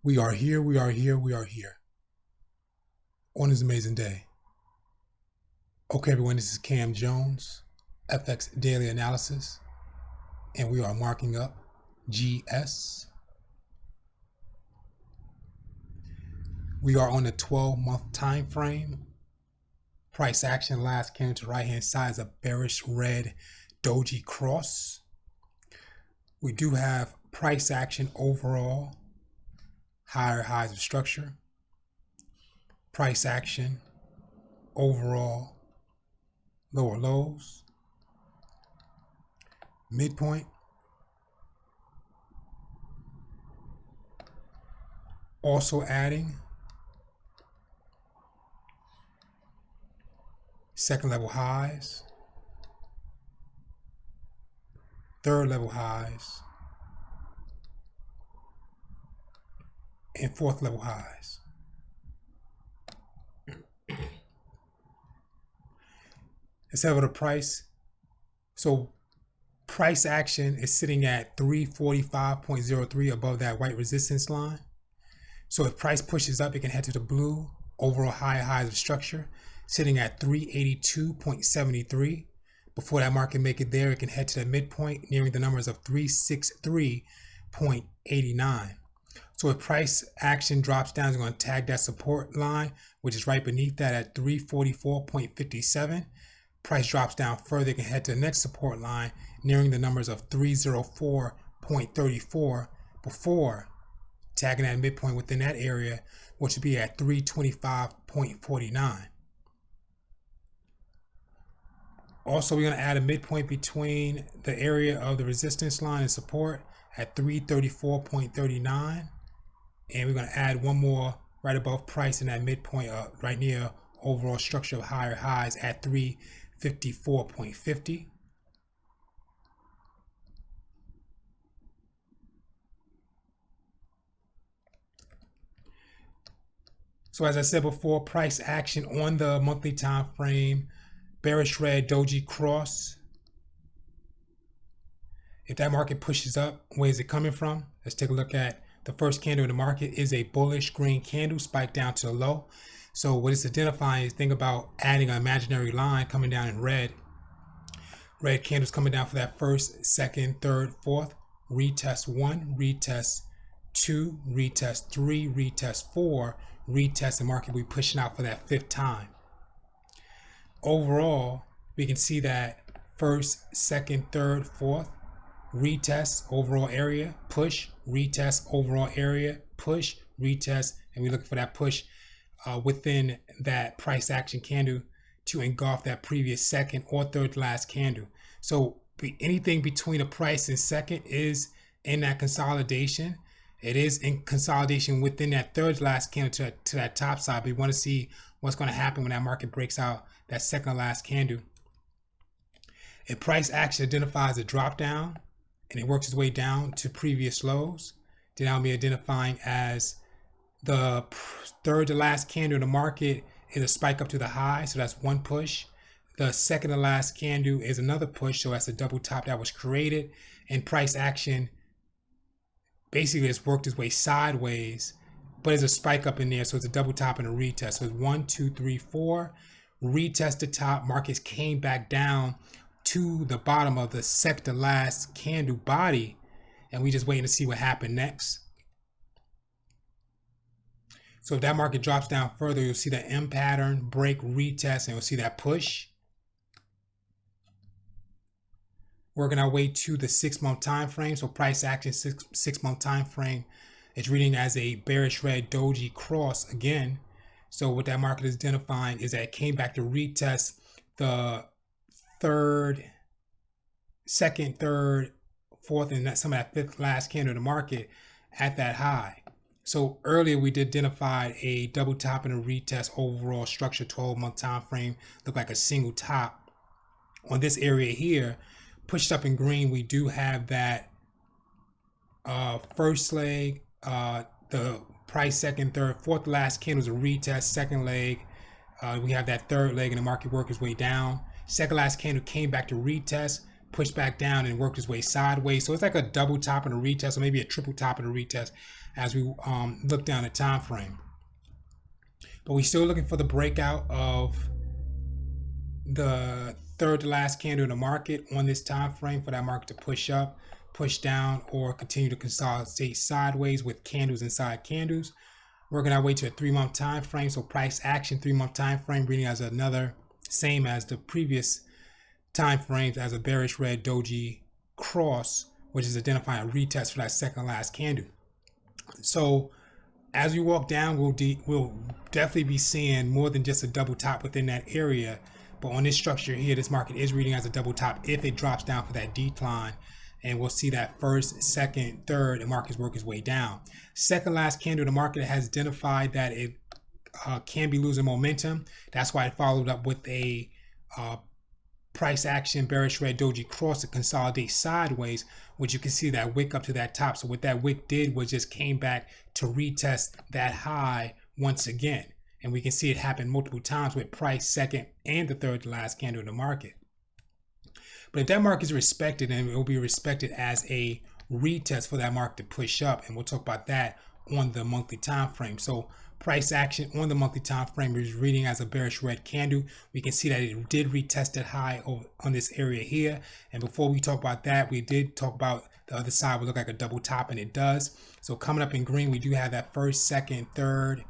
We are here, we are here, we are here on this amazing day. Okay, everyone, this is Cam Jones, FX Daily Analysis, and we are marking up GS. We are on the 12-month time frame. Price action, last candle to right hand side is a bearish red doji cross. We do have price action overall, higher highs of structure. Price action overall, lower lows. Midpoint. Also adding second level highs, third level highs, and fourth level highs. Let's have the price. So price action is sitting at 345.03 above that white resistance line. So if price pushes up, it can head to the blue, overall higher highs of structure, sitting at 382.73. Before that market make it there, it can head to the midpoint, nearing the numbers of 363.89. So if price action drops down, it's going to tag that support line, which is right beneath that at 344.57. Price drops down further, it can head to the next support line, nearing the numbers of 304.34 before tagging that midpoint within that area, which would be at 325.49. Also, we're going to add a midpoint between the area of the resistance line and support at 334.39. And we're going to add one more right above price in that midpoint, right near overall structure of higher highs at 354.50. So as I said before, price action on the monthly time frame, bearish red doji cross. If that market pushes up, where is it coming from? Let's take a look at the first candle in the market. Is a bullish green candle spiked down to the low. So what it's identifying is, think about adding an imaginary line coming down in red. Red candles coming down for that first, second, third, fourth. Retest 1, retest 2, retest 3, retest 4, retest. The market will be pushing out for that fifth time. Overall, we can see that first, second, third, fourth, retest overall area, push, retest overall area, push, retest, and we look for that push within that price action candle to engulf that previous second or third last candle. So anything between a price and second is in that consolidation. It is in consolidation within that third last candle to that top side. But we want to see what's going to happen when that market breaks out that second last candle. If price action identifies a drop down and it works its way down to previous lows, then I'll be identifying as the third to last candle in the market is a spike up to the high. So that's one push. The second to last candle is another push. So that's a double top that was created. And price action basically has worked its way sideways, but there's a spike up in there. So it's a double top and a retest. So it's 1, 2, 3, 4. Retest the top. Markets came back down to the bottom of the second to last candle body. And we just waiting to see what happened next. So if that market drops down further, you'll see that M pattern, break, retest, and you'll see that push. Working our way to the 6-month time frame. So price action 6-month time frame is reading as a bearish red doji cross again. So what that market is identifying is that it came back to retest the third, second, third, fourth, and some of that fifth last candle in the market at that high. So earlier we did identify a double top and a retest overall structure 12-month time frame, look like a single top. On this area here, pushed up in green, we do have that first leg, the price second, third, fourth last candle is a retest, second leg. We have that third leg and the market worked its way down. Second last candle came back to retest, pushed back down and worked its way sideways. So it's like a double top and a retest, or maybe a triple top and a retest as we look down the time frame. But we're still looking for the breakout of the third to last candle in the market on this time frame for that market to push up, push down, or continue to consolidate sideways with candles inside candles. Working our way to a 3-month time frame. So price action 3-month time frame reading as another, same as the previous time frames, as a bearish red doji cross, which is identifying a retest for that second last candle. So as we walk down, we'll definitely be seeing more than just a double top within that area. But on this structure here, this market is reading as a double top if it drops down for that decline. And we'll see that first, second, third, and markets work its way down. Second last candle, the market has identified that it can be losing momentum. That's why it followed up with a price action bearish red doji cross to consolidate sideways, which you can see that wick up to that top. So what that wick did was just came back to retest that high once again. And we can see it happen multiple times with price second and the third to last candle in the market. But if that market is respected, and it will be respected as a retest for that market to push up, and we'll talk about that on the monthly time frame. So price action on the monthly time frame is reading as a bearish red candle. We can see that it did retest that high on this area here. And before we talk about that, we did talk about the other side would look like a double top, and it does. So coming up in green, we do have that first, second, third,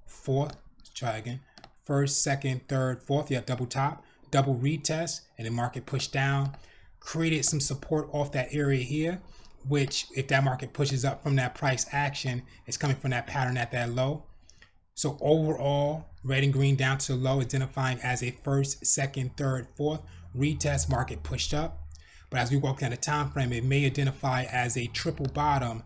fourth. Let's try again. First, second, third, fourth. You have double top, double retest, and the market pushed down, created some support off that area here, which if that market pushes up from that price action, it's coming from that pattern at that low. So overall, red and green down to the low, identifying as a first, second, third, fourth retest, market pushed up. But as we walk down the time frame, it may identify as a triple bottom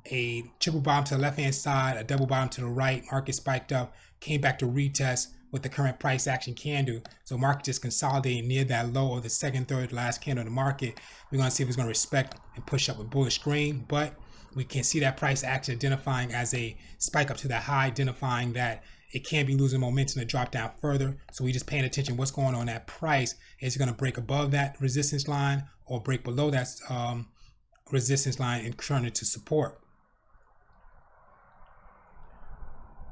to the left hand side, a double bottom to the right. Market spiked up, came back to retest with the current price action candle. So market just consolidating near that low of the second, third, last candle in the market. We're going to see if it's going to respect and push up with bullish green, but we can see that price action identifying as a spike up to that high, identifying that it can be losing momentum to drop down further. So we just paying attention what's going on that price. Is it going to break above that resistance line or break below that resistance line and turn it to support?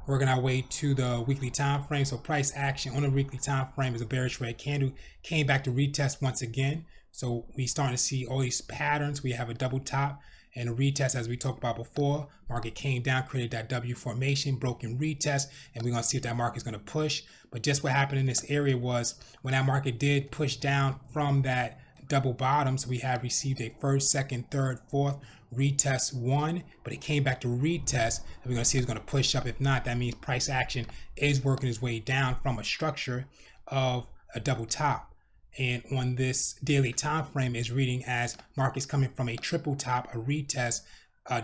Working our way to the weekly time frame. So price action on the weekly time frame is a bearish red candle, came back to retest once again. So we starting to see all these patterns. We have a double top and a retest, as we talked about before. Market came down, created that W formation, broken retest, and we're going to see if that market is going to push. But just what happened in this area was when that market did push down from that double bottoms, we have received a first, second, third, fourth retest one, but it came back to retest, and we're going to see it's going to push up. If not, that means price action is working its way down from a structure of a double top. And on this daily time frame is reading as markets coming from a triple top, a retest, a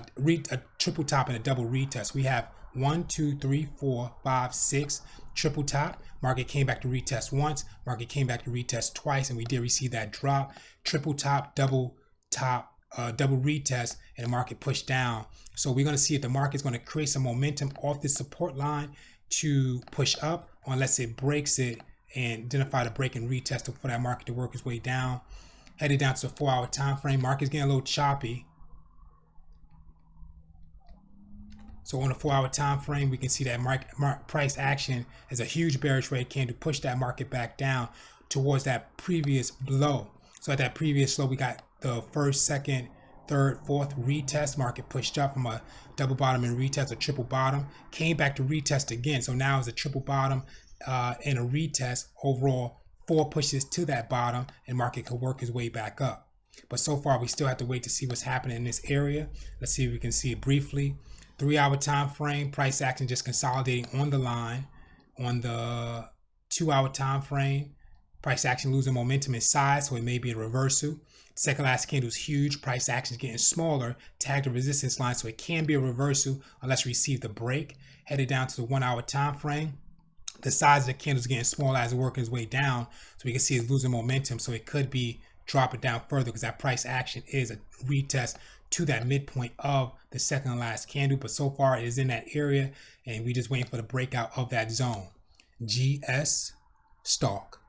triple top, and a double retest. We have 1, 2, 3, 4, 5, 6 triple top. Market came back to retest once, market came back to retest twice, and we did receive that drop. Triple top, double retest, and the market pushed down. So we're going to see if the market is going to create some momentum off this support line to push up, unless it breaks it and identify the break and retest for that market to work its way down. Headed down to the 4-hour time frame. Market's getting a little choppy. So on the 4-hour time frame, we can see that price action is a huge bearish red candle, push that market back down towards that previous low. So at that previous low, we got the first, second, third, fourth retest. Market pushed up from a double bottom and retest, a triple bottom, came back to retest again. So now it's a triple bottom and a retest. Overall, 4 pushes to that bottom, and market could work its way back up. But so far, we still have to wait to see what's happening in this area. Let's see if we can see it briefly. 3-hour time frame, price action just consolidating on the line. On the 2-hour time frame, price action losing momentum in size, so it may be a reversal. Second last candle is huge. Price action is getting smaller, tagged the resistance line, so it can be a reversal unless we receive the break. Headed down to the 1-hour time frame. The size of the candle is getting smaller as it works its way down, so we can see it's losing momentum, so it could be dropping down further because that price action is a retest to that midpoint of the second and last candle. But so far it is in that area, and we're just waiting for the breakout of that zone. GS stock.